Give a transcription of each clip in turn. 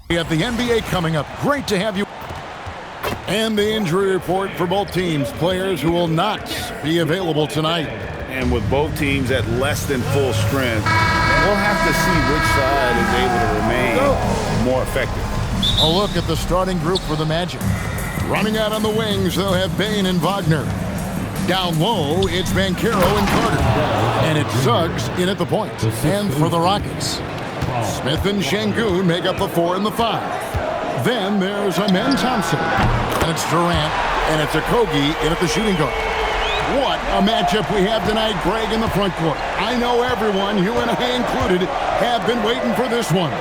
We have the NBA coming up. Great to have you. And the injury report for both teams. Players who will not be available tonight. And with both teams at less than full strength, we'll have to see which side is able to remain more effective. A look at the starting group for the Magic. Running out on the wings, they'll have Bane and Wagner. Down low, it's Banchero and Carter. And it's Suggs in at the point. And for the Rockets, Smith and Şengün make up the 4 and the 5. Then there's Amen Thompson. And it's Durant. And it's Okogie in at the shooting guard. What a matchup we have tonight, Greg, in the front court. I know everyone, you and I included, have been waiting for this one.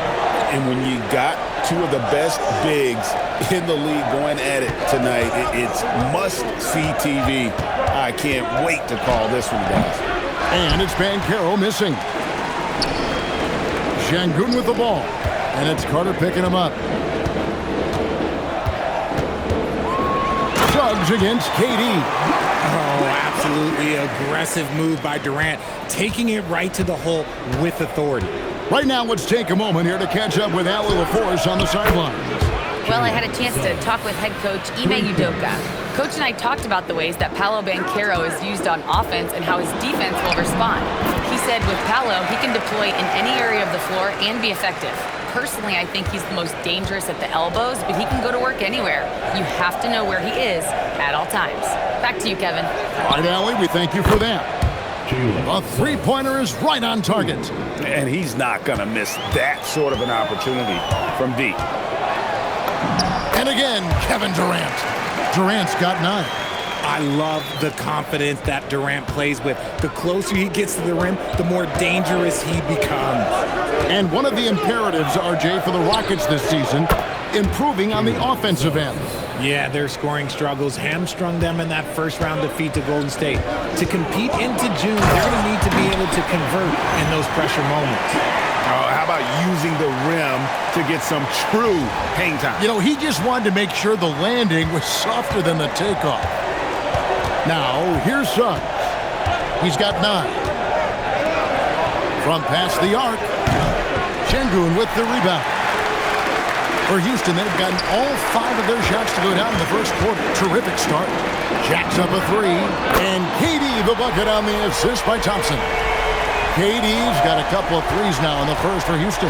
And when you got two of the best bigs in the league going at it tonight, it's must-see TV. I can't wait to call this one, guys. And it's Banchero missing. Şengün with the ball. And it's Carter picking him up. Suggs against KD. Oh, absolutely aggressive move by Durant, taking it right to the hole with authority. Right now, let's take a moment here to catch up with Allie LaForce on the sidelines. Well, I had a chance to talk with head coach Ime Udoka. Coach and I talked about the ways that Paolo Banchero is used on offense and how his defense will respond. He said with Paolo, he can deploy in any area of the floor and be effective. Personally, I think he's the most dangerous at the elbows, but he can go to work anywhere. You have to know where he is at all times. Back to you, Kevin. All right, Allie, we thank you for that. A three-pointer is right on target. And he's not going to miss that sort of an opportunity from deep. And again, Kevin Durant. Durant's got 9. I love the confidence that Durant plays with. The closer he gets to the rim, the more dangerous he becomes. And one of the imperatives, RJ, for the Rockets this season, improving on the offensive end. Yeah, their scoring struggles hamstrung them in that first-round defeat to Golden State. To compete into June, they're going to need to be able to convert in those pressure moments. How about using the rim to get some true hang time? You know, he just wanted to make sure the landing was softer than the takeoff. Now, here's Suggs. He's got 9. From past the arc, Şengün with the rebound. For Houston, they've gotten all 5 of their shots to go down in the first quarter. Terrific start. Jacks up a 3. And KD the bucket on the assist by Thompson. KD's got a couple of threes now in the first for Houston.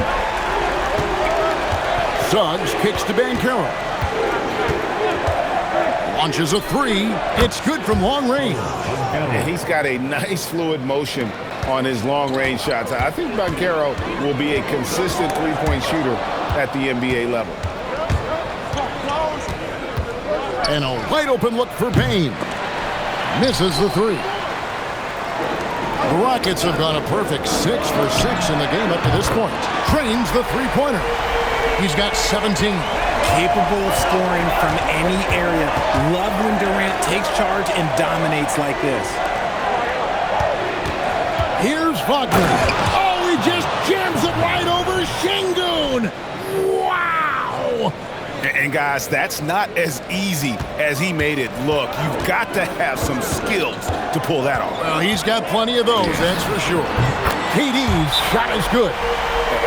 Suggs kicks to Banchero. Launches a 3. It's good from long range. And he's got a nice fluid motion on his long-range shots. I think Banchero will be a consistent three-point shooter at the NBA level. And a wide-open look for Bane. Misses the 3. The Rockets have gone a perfect 6 for 6 in the game up to this point. Trains the three-pointer. He's got 17. Capable of scoring from any area. Love when Durant takes charge and dominates like this. Here's Wagner. Oh, he just jams it right over Şengün. Wow! And guys, that's not as easy as he made it look. You've got to have some skills to pull that off. Well, he's got plenty of those, that's for sure. KD's shot is good.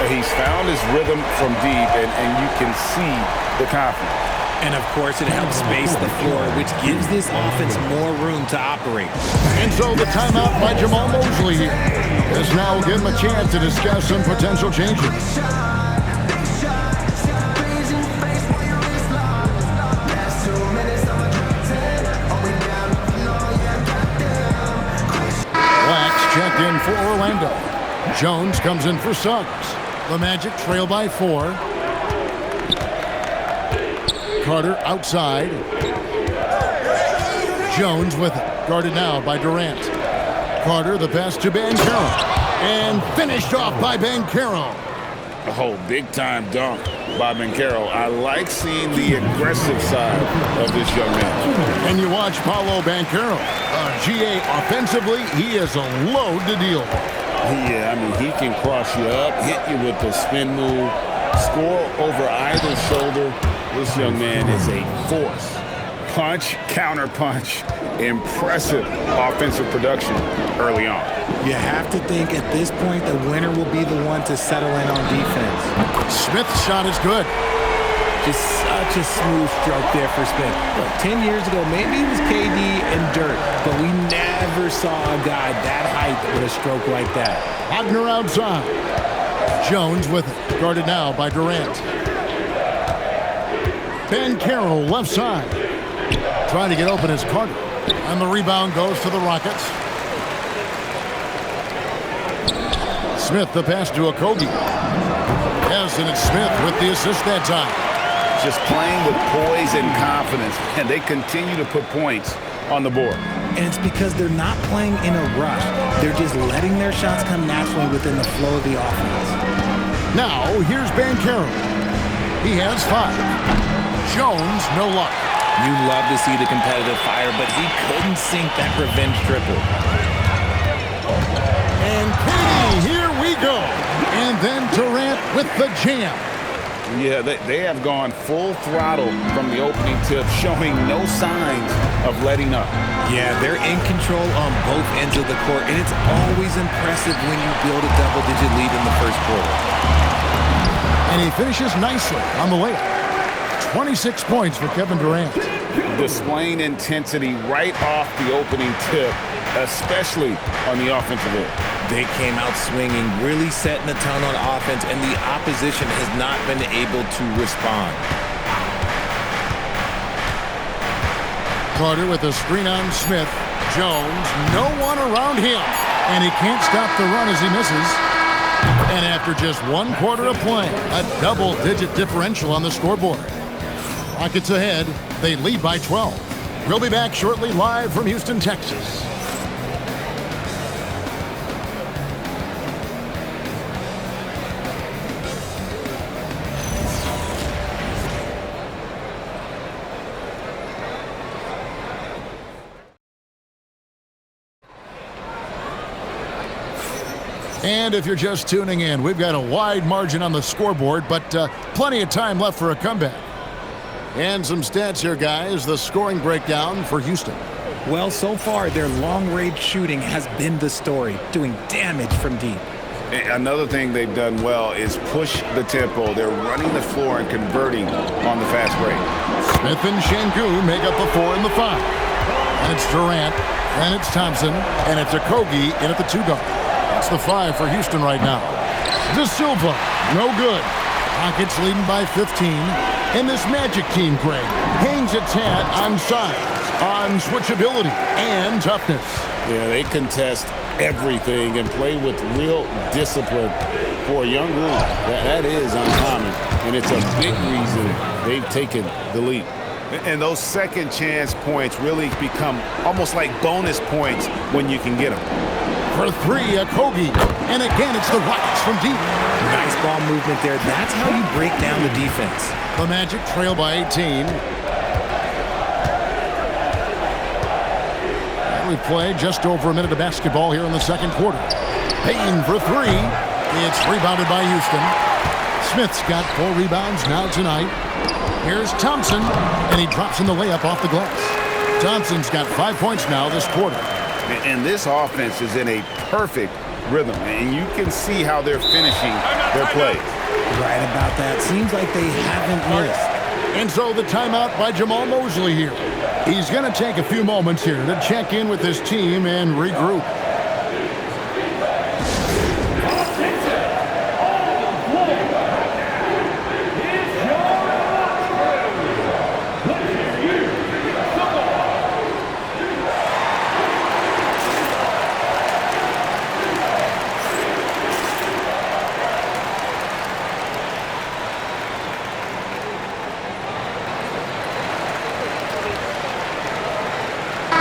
He's found his rhythm from deep, and you can see the confidence. And, of course, it helps space the floor, which gives this offense more room to operate. And so the timeout by Jamal Mosley here. This now will give him a chance to discuss some potential changes. Wax checked in for Orlando. Jones comes in for Suggs. The Magic trail by 4. Carter outside. Jones with it. Guarded now by Durant. Carter the pass to Banchero. And finished off by Banchero. Oh, big-time dunk by Banchero. I like seeing the aggressive side of this young man. And you watch Paolo Banchero. GA offensively, he is a load to deal with. Yeah, I mean, he can cross you up, hit you with the spin move, score over either shoulder. This young man is a force. Punch, counter punch. Impressive offensive production early on. You have to think at this point the winner will be the one to settle in on defense. Smith's shot is good. Just such a smooth stroke there for Smith. Look, 10 years ago, maybe he was KD and dirt, but we never saw a guy that height with a stroke like that. Wagner outside. Jones with it. Guarded now by Durant. Banchero left side. Trying to get open is Carter. And the rebound goes to the Rockets. Smith, the pass to Okogie. Yes, and it's Smith with the assist that time. Just playing with poise and confidence, and they continue to put points on the board. And it's because they're not playing in a rush. They're just letting their shots come naturally within the flow of the offense. Now, here's Banchero. He has 5. Jones, no luck. You love to see the competitive fire, but he couldn't sink that revenge triple. And Katie, here we go. And then Durant with the jam. Yeah, they have gone full throttle from the opening tip, showing no signs of letting up. Yeah, they're in control on both ends of the court, and it's always impressive when you build a double-digit lead in the first quarter. And he finishes nicely on the layup. 26 points for Kevin Durant. Displaying intensity right off the opening tip, especially on the offensive end. They came out swinging, really setting the tone on offense, and the opposition has not been able to respond. Carter with a screen on Smith. Jones, no one around him. And he can't stop the run as he misses. And after just 1 quarter of play, a double-digit differential on the scoreboard. Rockets ahead. They lead by 12. We'll be back shortly live from Houston, Texas. And if you're just tuning in, we've got a wide margin on the scoreboard, but plenty of time left for a comeback. And some stats here, guys. The scoring breakdown for Houston. Well, so far, their long-range shooting has been the story, doing damage from deep. Another thing they've done well is push the tempo. They're running the floor and converting on the fast break. Smith and Şengün make up the 4 and the 5. And it's Durant, and it's Thompson, and it's Okogie in at the 2 guard. That's the 5 for Houston right now. De Silva, no good. Rockets leading by 15. And this Magic team, Greg, hangs its hat on size, on switchability, and toughness. Yeah, they contest everything and play with real discipline. For a young group, that is uncommon, and it's a big reason they've taken the lead. And those second chance points really become almost like bonus points when you can get them. For 3, Okogie. And again, it's the Rockets from deep. Nice ball movement there. That's how you break down the defense. The Magic trail by 18. And we've played just over a minute of basketball here in the second quarter. Payne for 3. It's rebounded by Houston. Smith's got 4 rebounds now tonight. Here's Thompson, and he drops in the layup off the glass. Thompson's got 5 points now this quarter. And this offense is in a perfect rhythm, and you can see how they're finishing their play. Right about that. Seems like they haven't missed. And so the timeout by Jamal Mosley here. He's going to take a few moments here to check in with his team and regroup.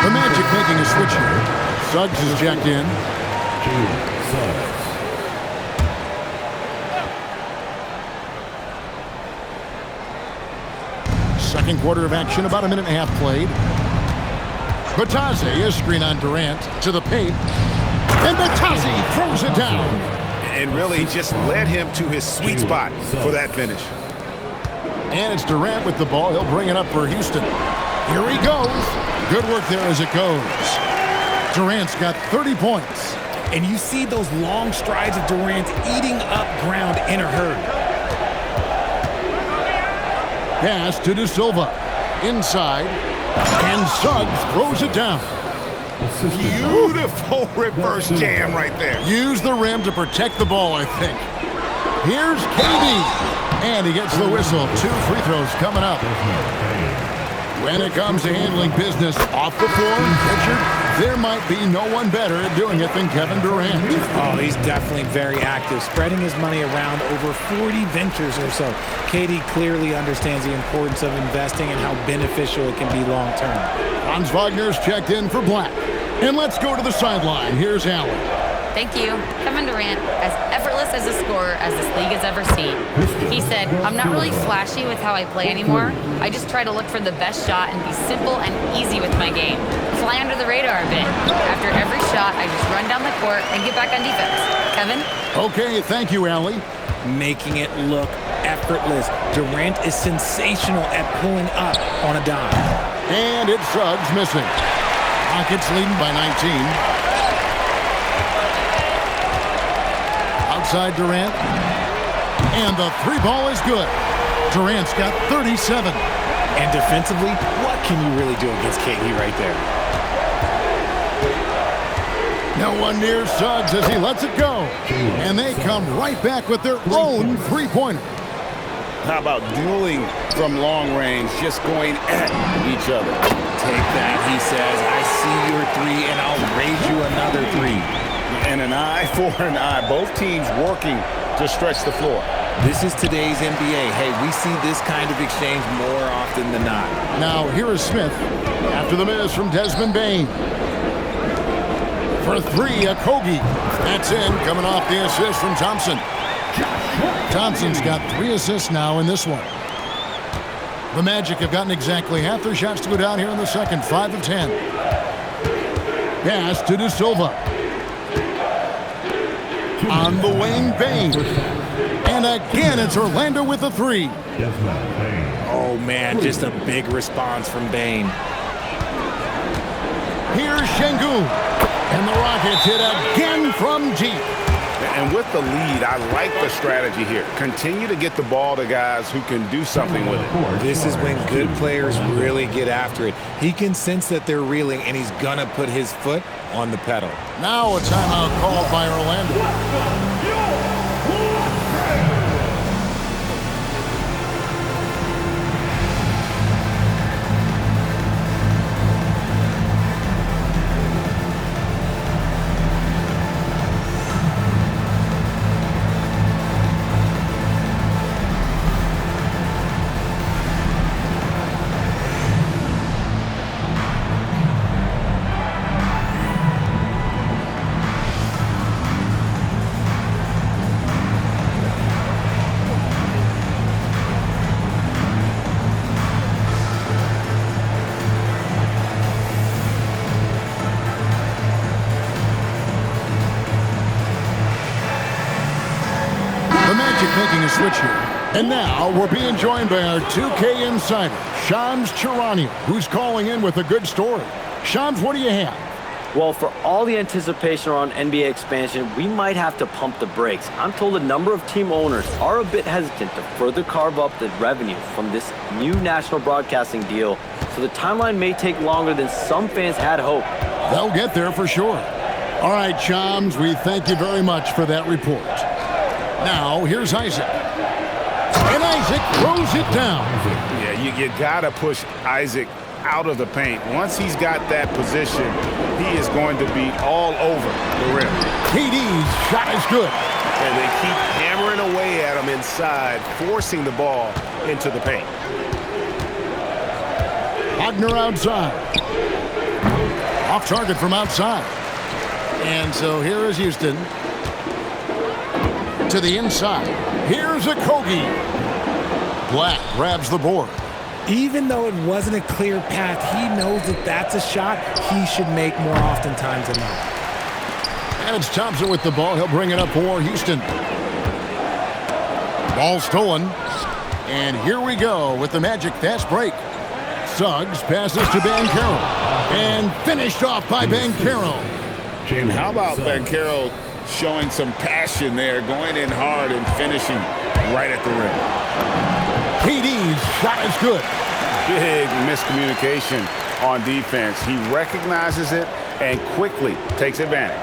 The Magic making a switch here. Suggs is jacked in. Second quarter of action, about a minute and a half played. Batase, a screen on Durant to the paint. And Batase throws it down. And really just led him to his sweet spot for that finish. And it's Durant with the ball. He'll bring it up for Houston. Here he goes. Good work there as it goes. Durant's got 30 points. And you see those long strides of Durant eating up ground in a hurry. Pass to De Silva. Inside. And Suggs throws it down. Beautiful reverse jam right there. Use the rim to protect the ball, I think. Here's KD. And he gets the whistle. 2 free throws coming up. When it comes to handling business off the floor, Richard, there might be no one better at doing it than Kevin Durant. Oh, he's definitely very active, spreading his money around over 40 ventures or so. KD clearly understands the importance of investing and how beneficial it can be long term. Franz Wagner's checked in for Black. And let's go to the sideline. Here's Allen. Thank you. Kevin Durant, as effortless as a scorer as this league has ever seen. He said, I'm not really flashy with how I play anymore. I just try to look for the best shot and be simple and easy with my game. Fly under the radar a bit. After every shot, I just run down the court and get back on defense. Kevin? Okay, thank you, Allie. Making it look effortless. Durant is sensational at pulling up on a dime. And it's Suggs missing. Rockets leading by 19. Outside Durant. And the 3 ball is good. Durant's got 37. And defensively, what can you really do against KD right there? No one near Suggs as he lets it go. And they come right back with their own three-pointer. How about dueling from long range, just going at each other? Take that, he says. I see your 3, and I'll raise you another 3. And an eye for an eye. Both teams working to stretch the floor. This is today's NBA. Hey, we see this kind of exchange more often than not. Now, here is Smith after the miss from Desmond Bane. For 3, Okogie. That's in, coming off the assist from Thompson. Thompson's got 3 assists now in this one. The Magic have gotten exactly half their shots to go down here in the second, 5 of 10. Pass to De Silva. On the wing, Bane. And again, it's Orlando with a 3. Oh, man, just a big response from Bane. Here's Şengün. And the Rockets hit again from deep. And with the lead, I like the strategy here. Continue to get the ball to guys who can do something with it. This is when good players really get after it. He can sense that they're reeling, and he's going to put his foot on the pedal. Now a timeout called by Orlando. Making a switch here. And now we're being joined by our 2K insider, Shams Charania, who's calling in with a good story. Shams, what do you have? Well, for all the anticipation around NBA expansion, we might have to pump the brakes. I'm told a number of team owners are a bit hesitant to further carve up the revenue from this new national broadcasting deal, so the timeline may take longer than some fans had hoped. They'll get there for sure. All right, Shams, we thank you very much for that report. Now, here's Isaac. And Isaac throws it down. Yeah, you got to push Isaac out of the paint. Once he's got that position, he is going to be all over the rim. KD's shot is good. And they keep hammering away at him inside, forcing the ball into the paint. Wagner outside. Off target from outside. And so here is Houston. To the inside. Here's Okogie. Black grabs the board. Even though it wasn't a clear path, he knows that that's a shot he should make more oftentimes than not. And it's Thompson with the ball. He'll bring it up for Houston. Ball stolen. And here we go with the Magic fast break. Suggs passes to Banchero. And finished off by Banchero. And how about Banchero showing some passion there, going in hard and finishing right at the rim. KD's shot is good. Big miscommunication on defense. He recognizes it and quickly takes advantage.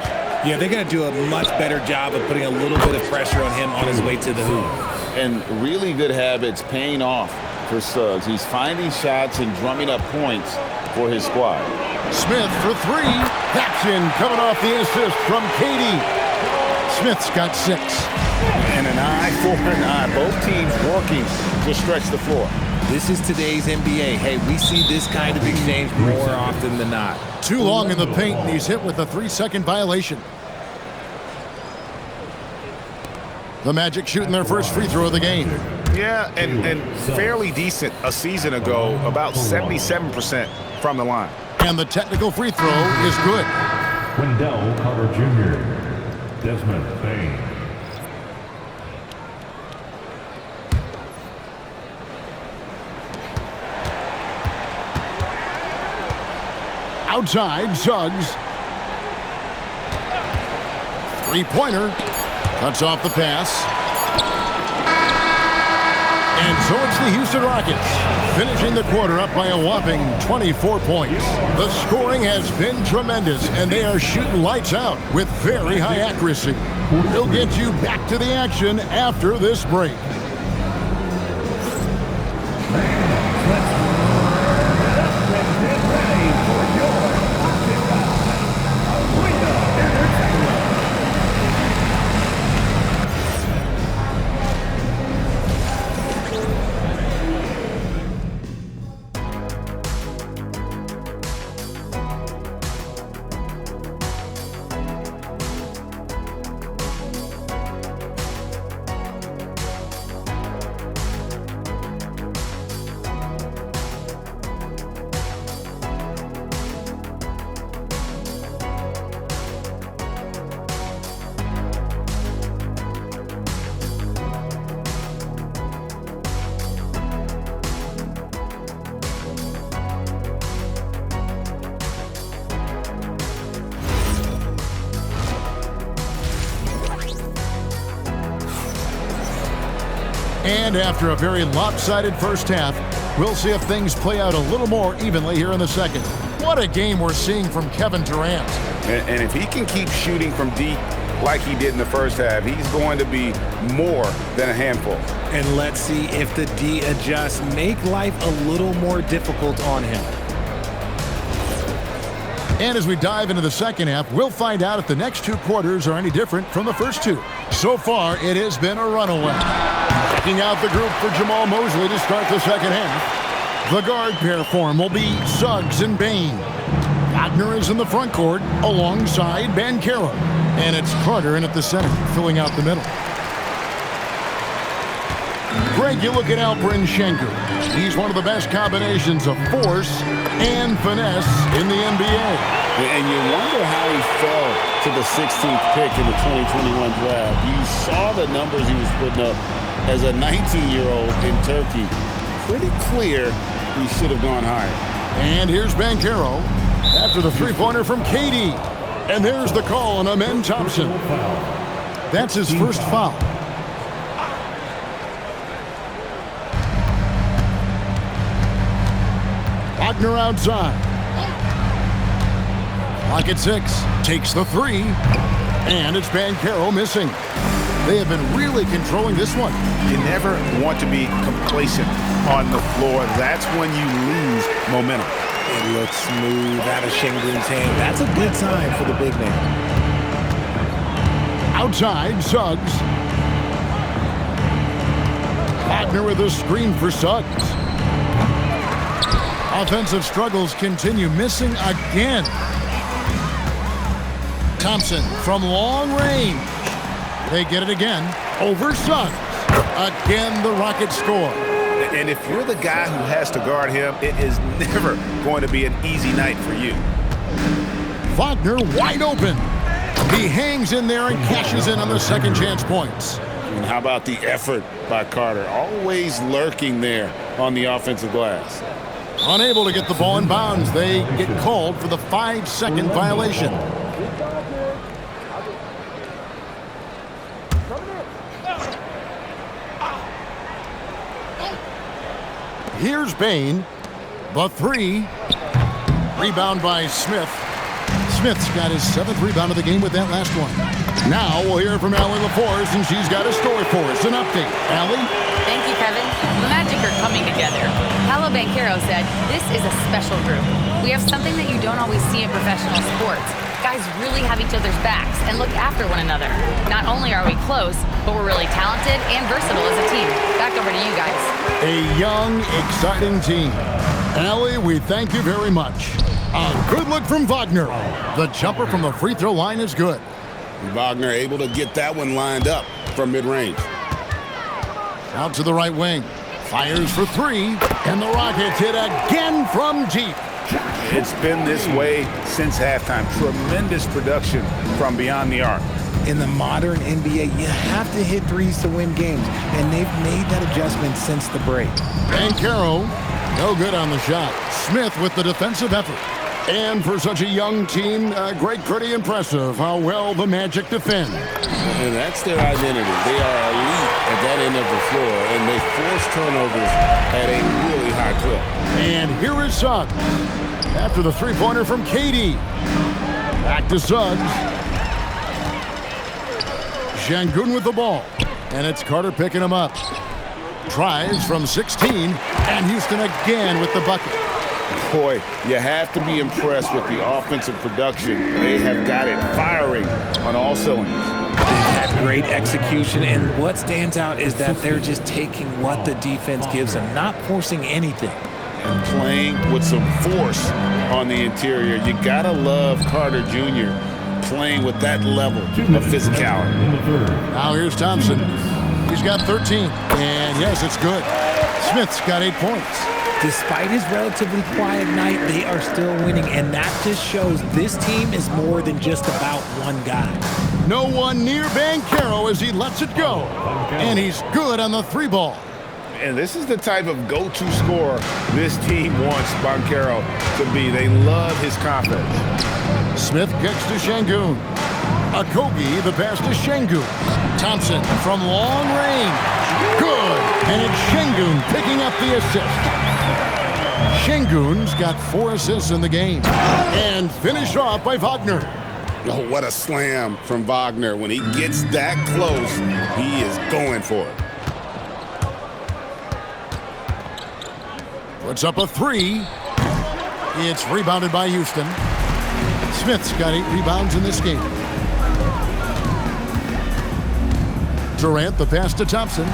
Yeah, they're going to do a much better job of putting a little bit of pressure on him on his way to the hoop. And really good habits paying off for Suggs. He's finding shots and drumming up points for his squad. Smith for three. That's in, coming off the assist from KD. Smith's got 6. And an eye for an eye. Both teams working to stretch the floor. This is today's NBA. Hey, we see this kind of exchange more often than not. Too long in the paint, and he's hit with a 3-second violation. The Magic shooting their first free throw of the game. Yeah, and fairly decent a season ago, about 77% from the line. And the technical free throw is good. Wendell Carter Jr., Desmond Bain. Outside, Suggs. Three-pointer. Cuts off the pass. And so it's the Houston Rockets, finishing the quarter up by a whopping 24 points. The scoring has been tremendous, and they are shooting lights out with very high accuracy. We'll get you back to the action after this break. And after a very lopsided first half, we'll see if things play out a little more evenly here in the second. What a game we're seeing from Kevin Durant. And if he can keep shooting from deep like he did in the first half, he's going to be more than a handful. And let's see if the D adjusts, make life a little more difficult on him. And as we dive into the second half, we'll find out if the next 2 quarters are any different from the first 2. So far, it has been a runaway. Checking out the group for Jamal Mosley to start the second half. The guard pair form will be Suggs and Bain. Wagner is in the front court alongside Banchero. And it's Carter in at the center, filling out the middle. Greg, you look at Alperen Schenker. He's one of the best combinations of force and finesse in the NBA. And you wonder how he fell to the 16th pick in the 2021 draft. You saw the numbers he was putting up as a 19-year-old in Turkey. Pretty clear he should have gone higher. And here's Banchero after the three-pointer from KD. And there's the call on Amen Thompson. That's his first foul. Wagner outside. Clock at 6. Takes the 3. And it's Banchero missing. They have been really controlling this one. You never want to be complacent on the floor. That's when you lose momentum. It looks smooth out of Şengün's hand. That's a good sign for the big man. Outside, Suggs. Wagner with a screen for Suggs. Offensive struggles continue, missing again. Thompson from long range. They get it again over Suggs. Again, the Rockets score. And if you're the guy who has to guard him, it is never going to be an easy night for you. Wagner wide open. He hangs in there and cashes in on the second chance points. And how about the effort by Carter? Always lurking there on the offensive glass. Unable to get the ball in bounds. They get called for the 5-second violation. Here's Bain. The three. Rebound by Smith. Smith's got his 7th rebound of the game with that last one. Now we'll hear from Allie LaForce, and she's got a story for us. An update. Allie? Thank you, Kevin. The Magic are coming together. Paolo Banchero said, "This is a special group. We have something that you don't always see in professional sports. Guys really have each other's backs and look after one another. Not only are we close, but we're really talented and versatile as a team." Back over to you guys. A young, exciting team. Allie, we thank you very much. A good look from Wagner. The jumper from the free throw line is good. Wagner able to get that one lined up from mid-range. Out to the right wing. Fires for 3. And the Rockets hit again from deep. It's been this way since halftime. Tremendous production from beyond the arc. In the modern NBA, you have to hit threes to win games, and they've made that adjustment since the break. Banchero, no good on the shot. Smith with the defensive effort. And for such a young team, pretty impressive how well the Magic defend. And that's their identity. They are elite at that end of the floor, and they force turnovers at a really high clip. And here is Suggs. After the three-pointer from KD. Back to Suggs. Şengün with the ball. And it's Carter picking him up. Tries from 16. And Houston again with the bucket. Boy, you have to be impressed with the offensive production. They have got it firing on all cylinders. They've had great execution, and what stands out is that they're just taking what the defense gives them, not forcing anything. And playing with some force on the interior. You gotta love Carter Jr. playing with that level of physicality. Now here's Thompson. He's got 13. And yes, it's good. Smith's got 8 points. Despite his relatively quiet night, they are still winning, and that just shows this team is more than just about one guy. No one near Banchero as he lets it go. And he's good on the 3 ball. And this is the type of go-to scorer this team wants Banchero to be. They love his confidence. Smith kicks to Şengün. Okogie, the pass to Şengün. Thompson from long range. Good. And it's Şengün picking up the assist. Şengün's got 4 assists in the game. And finished off by Wagner. Oh, what a slam from Wagner. When he gets that close, he is going for it. Puts up a 3. It's rebounded by Houston. Smith's got 8 rebounds in this game. Durant, the pass to Thompson.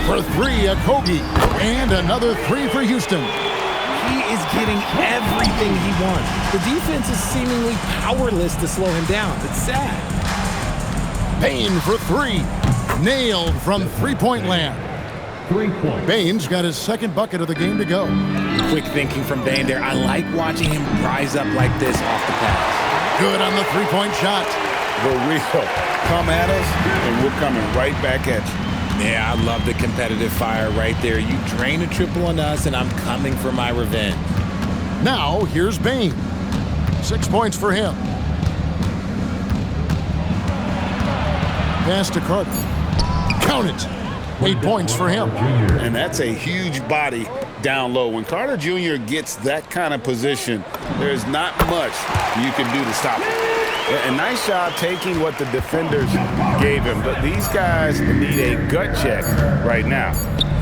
For 3, Okogie. And another 3 for Houston. He is getting everything he wants. The defense is seemingly powerless to slow him down. It's sad. Bain for 3. Nailed from three-point land. 3 points. Bain's got his 2nd bucket of the game to go. Quick thinking from Bain there. I like watching him rise up like this off the pass. Good on the 3-point shot. The real come at us, and we're coming right back at you. Yeah, I love the competitive fire right there. You drain a triple on us, and I'm coming for my revenge. Now, here's Bain. 6 points for him. Pass to Carter. Count it. 8 points for him. And that's a huge body down low. When Carter Jr. gets that kind of position, there's not much you can do to stop him. A nice job taking what the defenders gave him, but these guys need a gut check right now.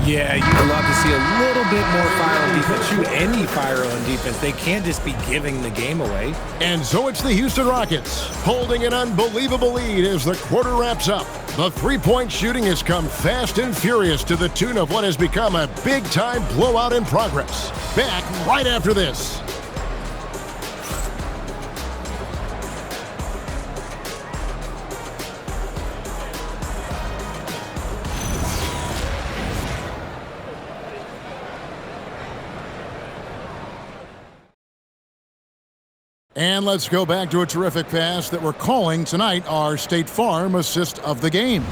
Yeah, you'd love to see a little bit more fire on defense. Shoot any fire on defense. They can't just be giving the game away. And so it's the Houston Rockets holding an unbelievable lead as the quarter wraps up. The 3-point shooting has come fast and furious to the tune of what has become a big-time blowout in progress. Back right after this. And let's go back to a terrific pass that we're calling tonight our State Farm assist of the game.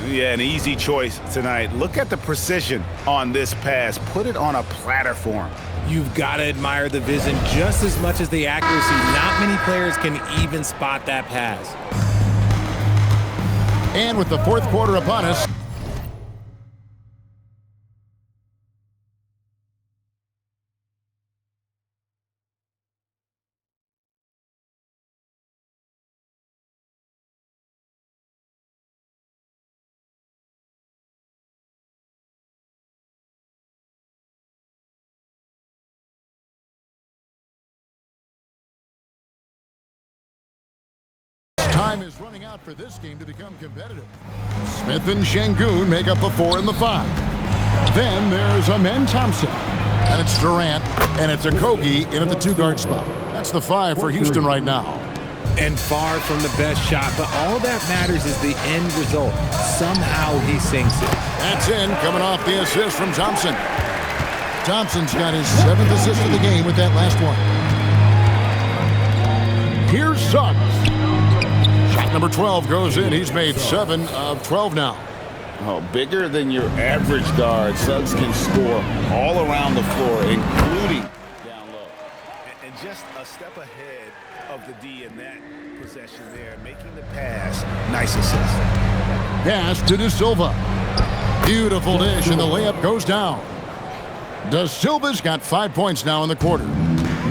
Yeah, an easy choice tonight. Look at the precision on this pass. Put it on a platter for him. You've got to admire the vision just as much as the accuracy. Not many players can even spot that pass. And with the fourth quarter upon us, time is running out for this game to become competitive. Smith and Şengün make up the 4 and the 5. Then there's Amen Thompson. And it's Durant. And it's Okogie in at the 2-guard spot. That's the 5 for Houston right now. And far from the best shot, but all that matters is the end result. Somehow he sinks it. That's in, coming off the assist from Thompson. Thompson's got his 7th assist of the game with that last one. Here's Suggs. Shot number 12 goes in. He's made 7 of 12 now. Oh, bigger than your average guard. Suggs can score all around the floor, including down low. And just a step ahead of the D in that possession there, making the pass. Nice assist. Pass to De Silva. Beautiful dish, and the layup goes down. De Silva's got 5 points now in the quarter.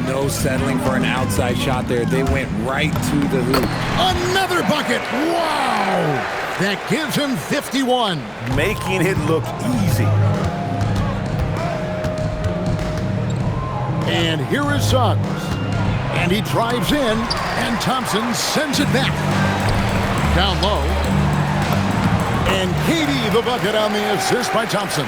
No settling for an outside shot there. They went right to the hoop. Another bucket! Wow! That gives him 51. Making it look easy. And here is Suggs. And he drives in, and Thompson sends it back. Down low. And KD the bucket on the assist by Thompson.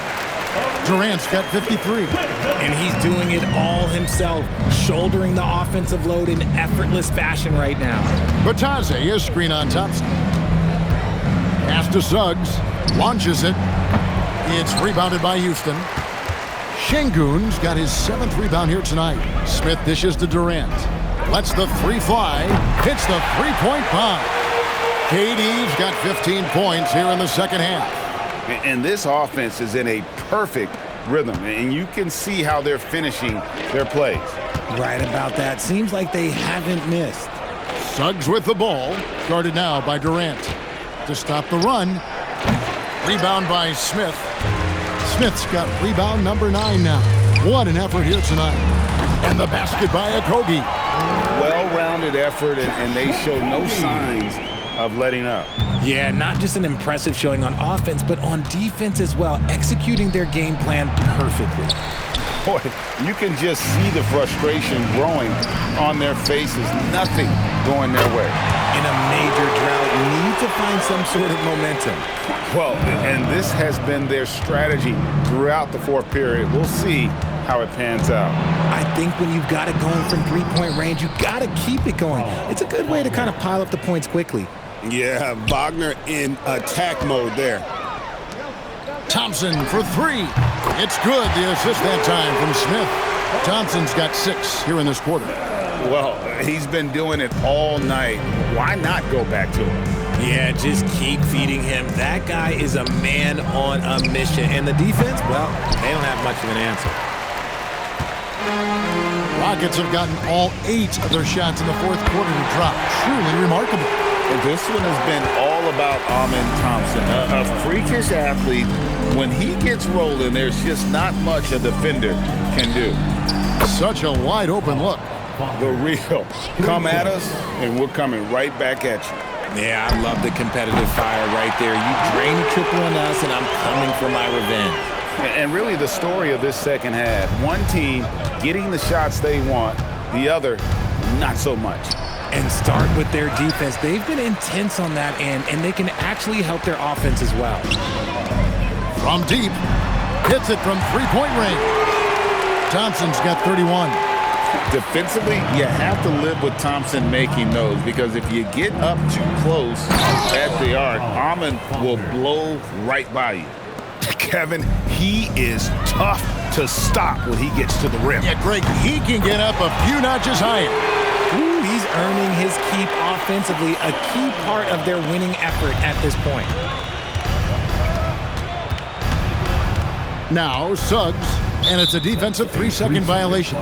Durant's got 53. And he's doing it all himself, shouldering the offensive load in effortless fashion right now. Batase is screen on Thompson. Pass to Suggs. Launches it. It's rebounded by Houston. Şengün's got his 7th rebound here tonight. Smith dishes to Durant. Lets the 3 fly. Hits the 3-point bomb. KD's got 15 points here in the second half. And this offense is in a perfect rhythm, and you can see how they're finishing their plays. Right about that. Seems like they haven't missed. Suggs with the ball. Guarded now by Durant. To stop the run. Rebound by Smith. Smith's got rebound number 9 now. What an effort here tonight. And the basket by Okogie. Well-rounded effort, and they show no signs of letting up. Yeah, not just an impressive showing on offense, but on defense as well, executing their game plan perfectly. Boy, you can just see the frustration growing on their faces. Nothing going their way. In a major drought, need to find some sort of momentum. Well, and this has been their strategy throughout the fourth period. We'll see how it pans out. I think when you've got it going from 3-point range, you've got to keep it going. It's a good way to kind of pile up the points quickly. Yeah, Wagner in attack mode there. Thompson for 3. It's good. The assist that time from Smith. Thompson's got 6 here in this quarter. Well, he's been doing it all night. Why not go back to him? Yeah, just keep feeding him. That guy is a man on a mission. And the defense, well, they don't have much of an answer. Rockets have gotten all 8 of their shots in the fourth quarter to drop. Truly remarkable. And this one has been all about Amen Thompson, a freakish athlete. When he gets rolling, there's just not much a defender can do. Such a wide open look. The real. Come at us, and we're coming right back at you. Yeah, I love the competitive fire right there. You drain a triple on us, and I'm coming for my revenge. And really the story of this second half, one team getting the shots they want, the other not so much. And start with their defense. They've been intense on that end, and they can actually help their offense as well. From deep, hits it from 3-point range. Thompson's got 31. Defensively, you have to live with Thompson making those, because if you get up too close at the arc, Amen will blow right by you. Kevin, he is tough to stop when he gets to the rim. Yeah, Greg, he can get up a few notches higher. Ooh, he's earning his keep offensively, a key part of their winning effort at this point. Now Suggs, And it's a defensive 3-second violation.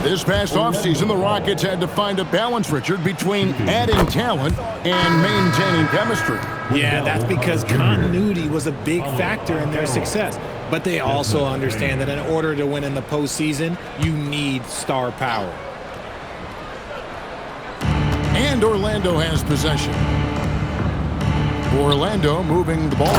This past offseason, the Rockets had to find a balance, Richard, between adding talent and maintaining chemistry. Yeah, that's because continuity was a big factor in their success. But they also understand that in order to win in the postseason, you need star power. And Orlando has possession. Orlando moving the ball.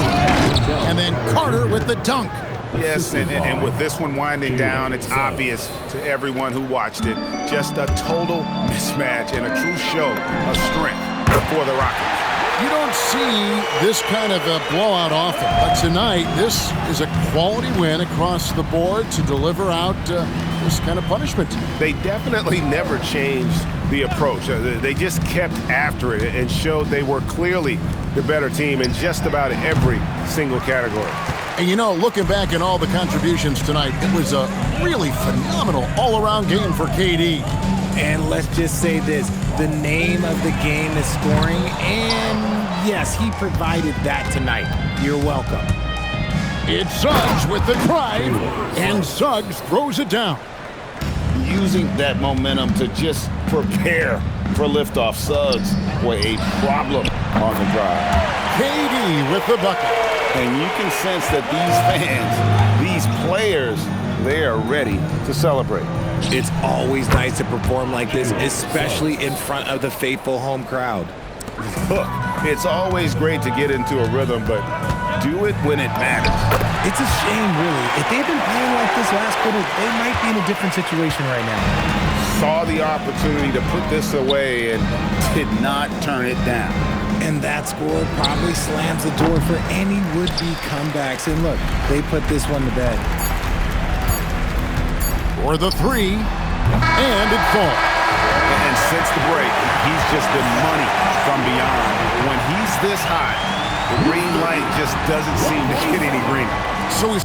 And then Carter with the dunk. Yes, and with this one winding down, it's obvious to everyone who watched it. Just a total mismatch and a true show of strength for the Rockets. You don't see this kind of a blowout often, but tonight this is a quality win across the board to deliver out this kind of punishment. They definitely never changed the approach. They just kept after it and showed they were clearly the better team in just about every single category. And you know, looking back at all the contributions tonight, it was a really phenomenal all-around game for KD. And let's just say this, the name of the game is scoring, and yes, he provided that tonight. You're welcome. It's Suggs with the drive, and Suggs throws it down. Using that momentum to just prepare for liftoff. Suggs were a problem on the drive. KD with the bucket. And you can sense that these fans, these players, they are ready to celebrate. It's always nice to perform like this, especially in front of the faithful home crowd. Look, it's always great to get into a rhythm, but do it when it matters. It's a shame, really. If they'd been playing like this last quarter, they might be in a different situation right now. Saw the opportunity to put this away and did not turn it down. And that score probably slams the door for any would-be comebacks. And look, they put this one to bed. For the three, and it falls. And since the break, he's just been money from beyond. When he's this hot, the green light just doesn't seem to get any greener. So he's